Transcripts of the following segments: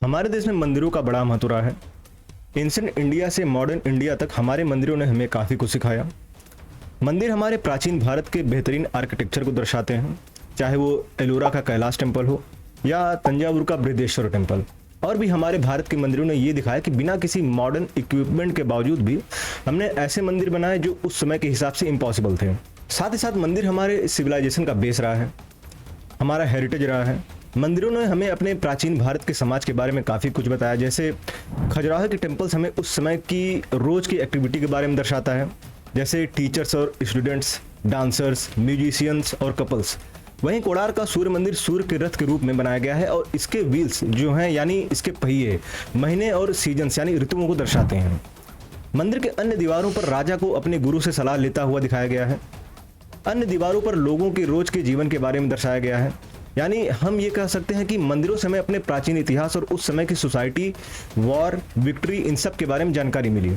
हमारे देश में मंदिरों का बड़ा महत्व रहा है। एंशिएंट इंडिया से मॉडर्न इंडिया तक हमारे मंदिरों ने हमें काफ़ी कुछ सिखाया। मंदिर हमारे प्राचीन भारत के बेहतरीन आर्किटेक्चर को दर्शाते हैं, चाहे वो एलोरा का कैलाश टेम्पल हो या तंजावुर का बृहदेश्वर टेम्पल। और भी हमारे भारत के मंदिरों ने ये दिखाया कि बिना किसी मॉडर्न इक्विपमेंट के बावजूद भी हमने ऐसे मंदिर बनाए जो उस समय के हिसाब से इम्पॉसिबल थे। साथ ही साथ मंदिर हमारे सिविलाइजेशन का बेस रहा है, हमारा हेरिटेज रहा है। मंदिरों ने हमें अपने प्राचीन भारत के समाज के बारे में काफ़ी कुछ बताया। जैसे खजुराहो के टेम्पल्स हमें उस समय की रोज़ की एक्टिविटी के बारे में दर्शाता है, जैसे टीचर्स और स्टूडेंट्स, डांसर्स, म्यूजिशियंस और कपल्स। वहीं कोणार्क का सूर्य मंदिर सूर्य के रथ के रूप में बनाया गया है और इसके व्हील्स जो हैं यानी इसके पहिए महीने और सीजन्स यानी ऋतुओं को दर्शाते हैं। मंदिर के अन्य दीवारों पर राजा को अपने गुरु से सलाह लेता हुआ दिखाया गया है। अन्य दीवारों पर लोगों के रोज के जीवन के बारे में दर्शाया गया है। यानी हम ये कह सकते हैं कि मंदिरों से हमें अपने प्राचीन इतिहास और उस समय की सोसाइटी, वॉर, विक्ट्री, इन सब के बारे में जानकारी मिली।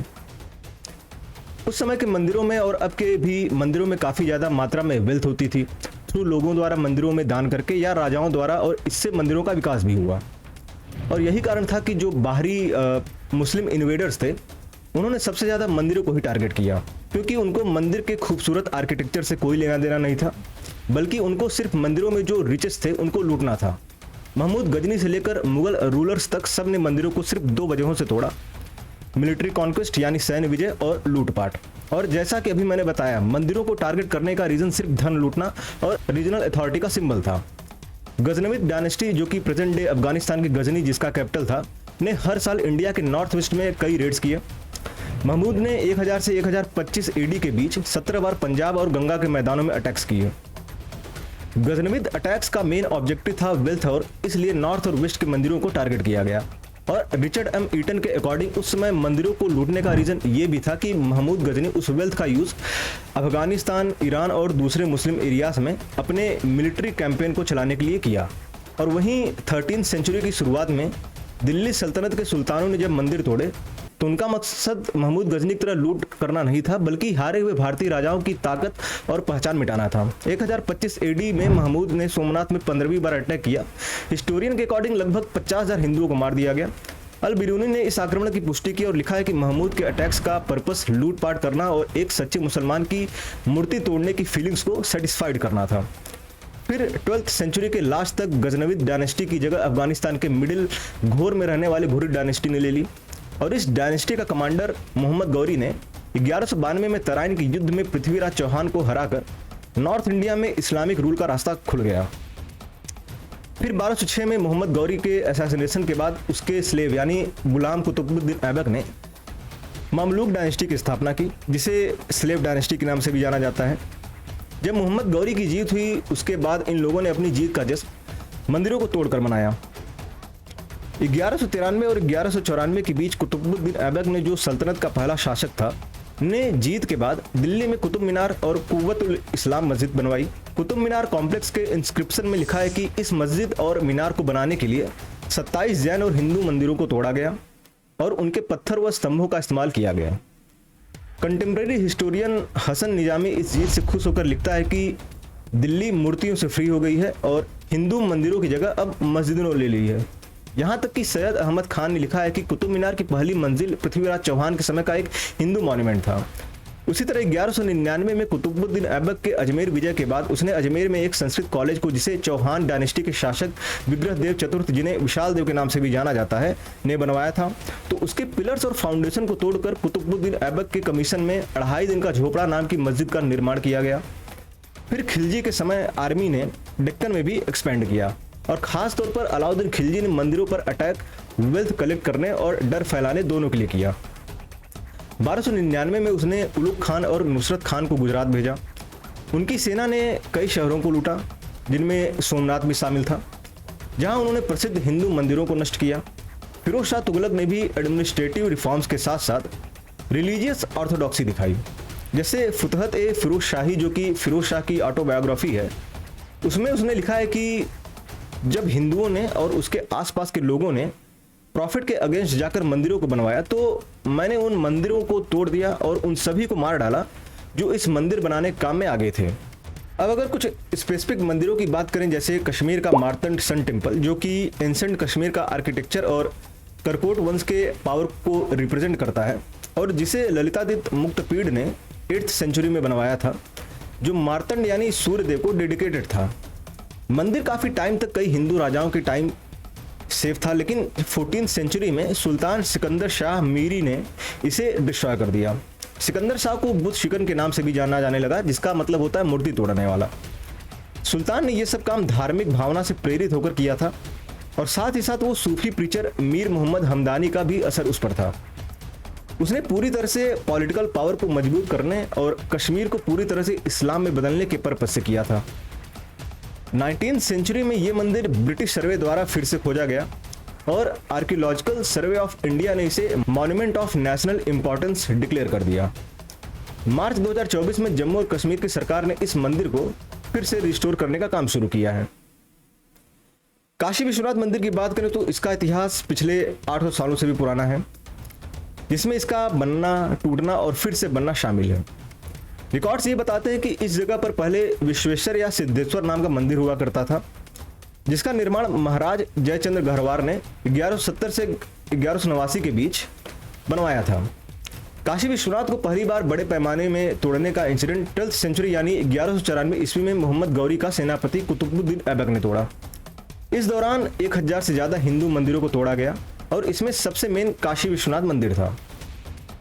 उस समय के मंदिरों में और अब के भी मंदिरों में काफ़ी ज़्यादा मात्रा में वेल्थ होती थी, थ्रू लोगों द्वारा मंदिरों में दान करके या राजाओं द्वारा, और इससे मंदिरों का विकास भी हुआ। और यही कारण था कि जो बाहरी मुस्लिम इन्वेडर्स थे उन्होंने सबसे ज़्यादा मंदिरों को ही टारगेट किया, क्योंकि उनको मंदिर के खूबसूरत आर्किटेक्चर से कोई लेना देना नहीं था, बल्कि उनको सिर्फ मंदिरों में जो रिचेस थे उनको लूटना था। महमूद गजनी से लेकर मुगल रूलर्स तक सब ने मंदिरों को सिर्फ दो वजहों से तोड़ा, मिलिट्री कॉन्क्वेस्ट यानी सैन्य विजय और लूटपाट। और जैसा कि अभी मैंने बताया, मंदिरों को टारगेट करने का रीजन सिर्फ धन लूटना और रीजनल अथॉरिटी का सिंबल था। गजनविद डायनेस्टी, जो कि प्रेजेंट डे अफगानिस्तान की गजनी जिसका कैपिटल था, ने हर साल इंडिया के नॉर्थ वेस्ट में कई रेड्स किए। महमूद ने 1000 से 1025 एडी के बीच 17 बार पंजाब और गंगा के मैदानों में अटैक्स किए। गजनविद अटैक्स का मेन ऑब्जेक्टिव था वेल्थ, और इसलिए नॉर्थ और वेस्ट के मंदिरों को टारगेट किया गया। और रिचर्ड एम ईटन के अकॉर्डिंग उस समय मंदिरों को लूटने का रीजन ये भी था कि महमूद गजनी उस वेल्थ का यूज अफगानिस्तान, ईरान और दूसरे मुस्लिम एरियाज में अपने मिलिट्री कैंपेन को चलाने के लिए किया। और वहीं 13वीं सेंचुरी की शुरुआत में दिल्ली सल्तनत के सुल्तानों ने जब मंदिर तोड़े तो उनका मकसद महमूद गजनी की तरह लूट करना नहीं था, बल्कि हारे हुए भारतीय राजाओं की ताकत और पहचान मिटाना था। 1025 एडी में महमूद ने सोमनाथ में 15वीं बार अटैक किया। हिस्टोरियन के अकॉर्डिंग लगभग 50,000 हिंदुओं को मार दिया गया। अल बिरूनी ने इस आक्रमण की पुष्टि की और लिखा है कि महमूद के अटैक्स का पर्पस लूटपाट करना और एक सच्चे मुसलमान की मूर्ति तोड़ने की फीलिंग्स को सेटिस्फाइड करना था। फिर 12वीं सेंचुरी के लास्ट तक गजनविद डायनेस्टी की जगह अफगानिस्तान के मिडिल घोर में रहने वाले घुरिद डायनेस्टी ने ले ली। और इस डायनेस्टी का कमांडर मोहम्मद गौरी ने 1192 में तराइन के युद्ध में पृथ्वीराज चौहान को हराकर नॉर्थ इंडिया में इस्लामिक रूल का रास्ता खुल गया। फिर 1206 में मोहम्मद गौरी के असैसिनेशन के बाद उसके स्लेव यानी गुलाम कुतुबुद्दीन ऐबक ने ममलूक डायनेस्टी की स्थापना की, जिसे स्लेव डायनेस्टी के नाम से भी जाना जाता है। जब मोहम्मद गौरी की जीत हुई उसके बाद इन लोगों ने अपनी जीत का जश्न मंदिरों को तोड़कर मनाया। 1193 और 1194 के बीच कुतुबुद्दीन ऐबक ने, जो सल्तनत का पहला शासक था, ने जीत के बाद दिल्ली में कुतुब मीनार और कुव्वतुल इस्लाम मस्जिद बनवाई। कुतुब मीनार कॉम्प्लेक्स के इंस्क्रिप्शन में लिखा है कि इस मस्जिद और मीनार को बनाने के लिए 27 जैन और हिंदू मंदिरों को तोड़ा गया और उनके पत्थर व स्तंभों का इस्तेमाल किया गया। कंटेम्प्रेरी हिस्टोरियन हसन निजामी इस जीत से खुश होकर लिखता है कि दिल्ली मूर्तियों से फ्री हो गई है और हिंदू मंदिरों की जगह अब मस्जिदों ने ले ली है। यहाँ तक कि सैयद अहमद खान ने लिखा है कि कुतुब मीनार की पहली मंजिल पृथ्वीराज चौहान के समय का एक हिंदू मॉन्यूमेंट था। उसी तरह 1199 में कुतुबुद्दीन ऐबक के अजमेर विजय के बाद उसने अजमेर में एक संस्कृत कॉलेज को, जिसे चौहान डायनेस्टी के शासक विग्रहदेव चतुर्थ, जिन्हें विशाल देव के नाम से भी जाना जाता है, ने बनवाया था। तो उसके पिलर्स और फाउंडेशन को तोड़कर कुतुबुद्दीन ऐबक के कमीशन में 2.5 दिन का झोपड़ा नाम की मस्जिद का निर्माण किया गया। फिर खिलजी के समय आर्मी ने डेक्कन में भी एक्सपेंड किया और खास तौर पर अलाउद्दीन खिलजी ने मंदिरों पर अटैक वेल्थ कलेक्ट करने और डर फैलाने दोनों के लिए किया। 1299 में उसने उलुग खान और नुसरत खान को गुजरात भेजा। उनकी सेना ने कई शहरों को लूटा, जिनमें सोमनाथ भी शामिल था, जहां उन्होंने प्रसिद्ध हिंदू मंदिरों को नष्ट किया। फिरोज शाह तुगलक ने भी एडमिनिस्ट्रेटिव रिफॉर्म्स के साथ साथ रिलीजियस ऑर्थोडॉक्सी दिखाई। जैसे फुतहत ए फिरोज शाही, जो कि फिरोज शाह की ऑटोबायोग्राफी है, उसमें उसने लिखा है कि जब हिंदुओं ने और उसके आसपास के लोगों ने प्रॉफिट के अगेंस्ट जाकर मंदिरों को बनवाया, तो मैंने उन मंदिरों को तोड़ दिया और उन सभी को मार डाला जो इस मंदिर बनाने के काम में आ गए थे। अब अगर कुछ स्पेसिफिक मंदिरों की बात करें, जैसे कश्मीर का मार्तंड सन टेम्पल, जो कि एंसेंट कश्मीर का आर्किटेक्चर और करकोट वंश के पावर को रिप्रेजेंट करता है और जिसे ललितादित्य मुक्तपीड़ ने 8th सेंचुरी में बनवाया था, जो मार्तंड यानी सूर्यदेव को डेडिकेटेड था। मंदिर काफ़ी टाइम तक कई हिंदू राजाओं के टाइम सेफ था, लेकिन 14th सेंचुरी में सुल्तान सिकंदर शाह मीरी ने इसे डिस्ट्रॉय कर दिया। सिकंदर शाह को बुत शिकन के नाम से भी जाना जाने लगा, जिसका मतलब होता है मूर्ति तोड़ने वाला। सुल्तान ने यह सब काम धार्मिक भावना से प्रेरित होकर किया था और साथ ही साथ वो सूफी प्रीचर मीर मोहम्मद हमदानी का भी असर उस पर था। उसने पूरी तरह से पॉलिटिकल पावर को मजबूत करने और कश्मीर को पूरी तरह से इस्लाम में बदलने के पर्पज से किया था। 19th सेंचुरी में ये मंदिर ब्रिटिश सर्वे द्वारा फिर से खोजा गया और आर्कियोलॉजिकल सर्वे ऑफ इंडिया ने इसे monument of national importance declare कर दिया। मार्च 2024 में जम्मू और कश्मीर की सरकार ने इस मंदिर को फिर से रिस्टोर करने का काम शुरू किया है। काशी विश्वनाथ मंदिर की बात करें तो इसका इतिहास पिछले 800 सालों से भी पुराना है, जिसमें इसका बनना, टूटना और फिर से बनना शामिल है। रिकॉर्ड्स ये बताते हैं कि इस जगह पर पहले विश्वेश्वर या सिद्धेश्वर नाम का मंदिर हुआ करता था, जिसका निर्माण महाराज जयचंद्र गहरवार ने 1170 से 1189 के बीच बनवाया था। काशी विश्वनाथ को पहली बार बड़े पैमाने में तोड़ने का इंसिडेंट 12th सेंचुरी यानी 1194 ईस्वी में मोहम्मद गौरी का सेनापति कुतुबुद्दीन ऐबक ने तोड़ा। इस दौरान 1000 से ज़्यादा हिंदू मंदिरों को तोड़ा गया और इसमें सबसे मेन काशी विश्वनाथ मंदिर था।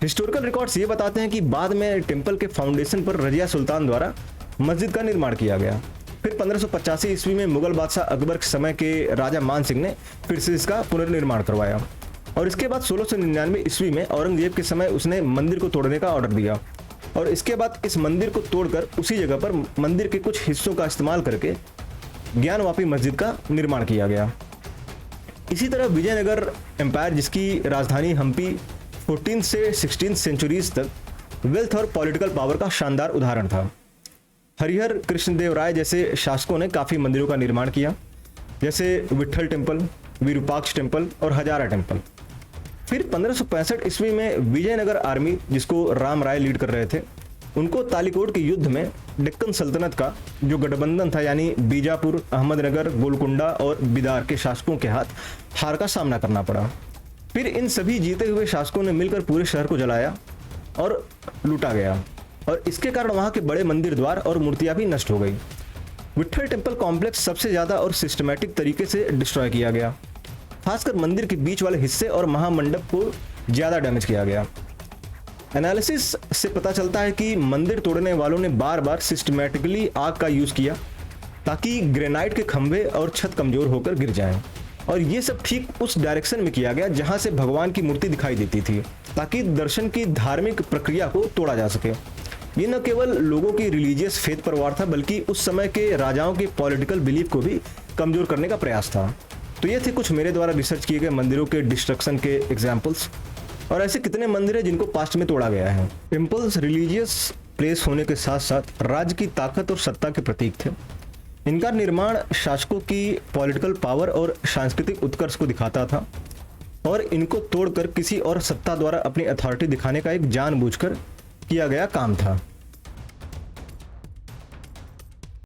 हिस्टोरिकल रिकॉर्ड्स ये बताते हैं कि बाद में टेम्पल के फाउंडेशन पर रजिया सुल्तान द्वारा मस्जिद का निर्माण किया गया। फिर 1585 ईस्वी में मुगल बादशाह अकबर के समय के राजा मान सिंह ने फिर से इसका पुनर्निर्माण करवाया और इसके बाद 1699 ईस्वी में औरंगजेब के समय उसने मंदिर को तोड़ने का ऑर्डर दिया और इसके बाद इस मंदिर को तोड़कर उसी जगह पर मंदिर के कुछ हिस्सों का इस्तेमाल करके ज्ञानवापी मस्जिद का निर्माण किया गया। इसी तरह विजयनगर एम्पायर, जिसकी राजधानी हम्पी 14th से 16th सेंचुरीज तक वेल्थ और पॉलिटिकल पावर का शानदार उदाहरण था। हरिहर कृष्णदेव राय जैसे शासकों ने काफ़ी मंदिरों का निर्माण किया, जैसे विट्ठल टेम्पल, विरूपाक्ष टेम्पल और हजारा टेम्पल। फिर 1565 ईस्वी में विजयनगर आर्मी, जिसको राम राय लीड कर रहे थे, उनको तालीकोट के युद्ध में डेक्कन सल्तनत का जो गठबंधन था यानी बीजापुर, अहमदनगर, गोलकुंडा और बिदार के शासकों के हार का सामना करना पड़ा। फिर इन सभी जीते हुए शासकों ने मिलकर पूरे शहर को जलाया और लूटा गया और इसके कारण वहाँ के बड़े मंदिर द्वार और मूर्तियाँ भी नष्ट हो गई। विट्ठल टेम्पल कॉम्प्लेक्स सबसे ज़्यादा और सिस्टमैटिक तरीके से डिस्ट्रॉय किया गया, खासकर मंदिर के बीच वाले हिस्से और महामंडप को ज़्यादा डैमेज किया गया। एनालिसिस से पता चलता है कि मंदिर तोड़ने वालों ने बार बार सिस्टमैटिकली आग का यूज़ किया ताकि ग्रेनाइट के खंभे और छत कमज़ोर होकर गिर जाएं और ये सब ठीक उस डायरेक्शन में किया गया जहां से भगवान की मूर्ति दिखाई देती थी, ताकि दर्शन की धार्मिक प्रक्रिया को तोड़ा जा सके। ये न केवल लोगों की रिलीजियस फेथ पर वार था, बल्कि उस समय के राजाओं के पॉलिटिकल बिलीफ को भी कमजोर करने का प्रयास था। तो ये थे कुछ मेरे द्वारा रिसर्च किए गए मंदिरों के डिस्ट्रक्शन के एग्जाम्पल्स, और ऐसे कितने मंदिर हैं जिनको पास्ट में तोड़ा गया है। टेम्पल्स रिलीजियस प्लेस होने के साथ साथ राज्य की ताकत और सत्ता के प्रतीक थे। इनका निर्माण शासकों की पॉलिटिकल पावर और सांस्कृतिक उत्कर्ष को दिखाता था और इनको तोड़कर किसी और सत्ता द्वारा अपनी अथॉरिटी दिखाने का एक जानबूझकर किया गया काम था।